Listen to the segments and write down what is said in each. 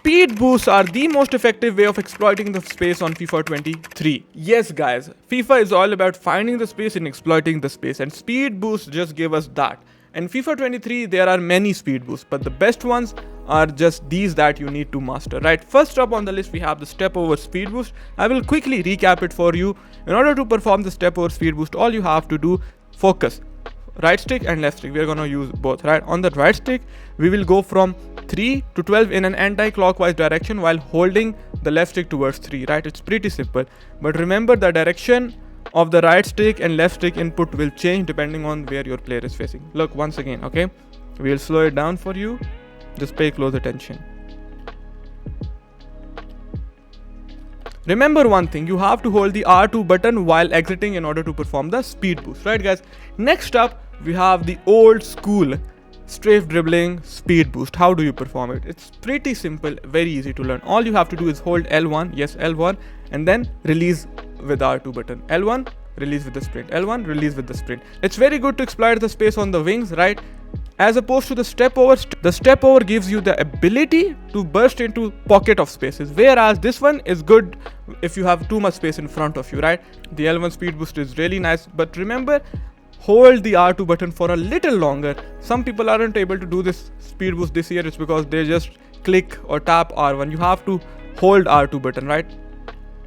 speed boosts are the most effective way of exploiting the space on FIFA 23. Yes guys, FIFA is all about finding the space and exploiting the space, and speed boosts just give us that. In FIFA 23 there are many speed boosts, but the best ones are just these that you need to master, right? First up on the list we have the step over speed boost. I will quickly recap it for you. In order to perform the step over speed boost, all you have to do, focus, right stick and left stick. We are going to use both, right? On the right stick we will go from 3 to 12 in an anti-clockwise direction while holding the left stick towards 3, right? It's pretty simple, but remember the direction of the right stick and left stick input will change depending on where your player is facing. Look once again, okay? We'll slow it down for you. Just pay close attention. Remember one thing, you have to hold the R2 button while exiting in order to perform the speed boost, right guys? Next up we have the old school strafe dribbling speed boost. How do you perform it? It's pretty simple, very easy to learn. All you have to do is hold L1, yes L1, and then release with R2 button. L1, release with the sprint. L1, release with the sprint. It's very good to exploit the space on the wings, right? As opposed to the step over. The step over gives you the ability to burst into pocket of spaces, whereas this one is good if you have too much space in front of you, right? The L1 speed boost is really nice, but remember, hold the R2 button for a little longer. Some people aren't able to do this speed boost this year. It's because they just click or tap R1. You have to hold R2 button, right?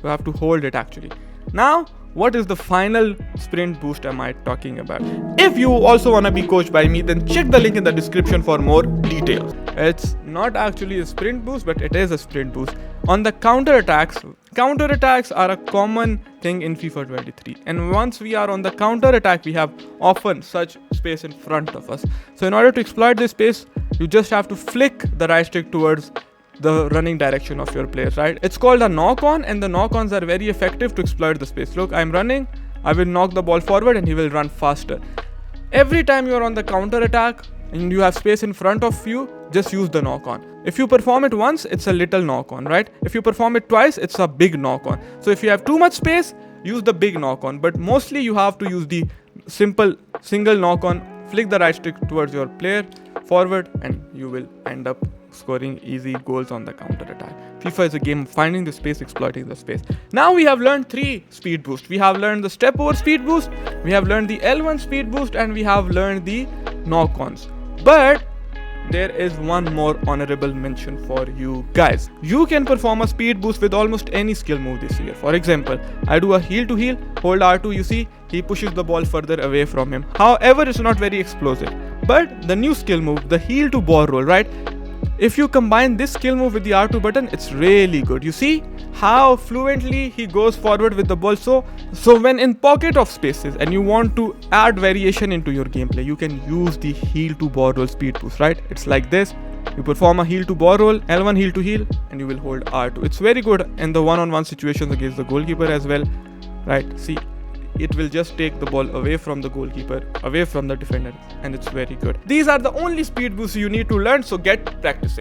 You have to hold it actually. Now what is the final sprint boost am I talking about? If you also want to be coached by me, then check the link in the description for more details. It's not actually a sprint boost, but it is a sprint boost. On the counter attacks are a common thing in FIFA 23, and once we are on the counter attack we have often such space in front of us. So in order to exploit this space, you just have to flick the right stick towards the running direction of your players, right? It's called a knock on, and the knock ons are very effective to exploit the space. Look, I'm running, I will knock the ball forward and he will run faster. Every time you're on the counter attack and you have space in front of you, just use the knock on. If you perform it once, it's a little knock on, right? If you perform it twice, it's a big knock on. So if you have too much space, use the big knock on, but mostly you have to use the simple single knock on. Flick the right stick towards your player forward and you will end up scoring easy goals on the counter attack. FIFA is a game of finding the space, exploiting the space. Now we have learned 3 speed boosts. We have learned the step over speed boost, we have learned the L1 speed boost, and we have learned the knock ons. But there is one more honorable mention for you guys. You can perform a speed boost with almost any skill move this year. For example, I do a heel to heel, hold R2, you see, he pushes the ball further away from him. However, it's not very explosive. But the new skill move, the heel to ball roll, right? If you combine this skill move with the R2 button, it's really good. You see how fluently he goes forward with the ball. So when in pocket of spaces and you want to add variation into your gameplay, you can use the heel to ball roll speed boost, right? It's like this. You perform a heel to ball roll, L1 heel to heel, and you will hold R2. It's very good in the one-on-one situations against the goalkeeper as well, right? See, it will just take the ball away from the goalkeeper, away from the defender, and it's very good. These are the only speed boosts you need to learn, so get practicing.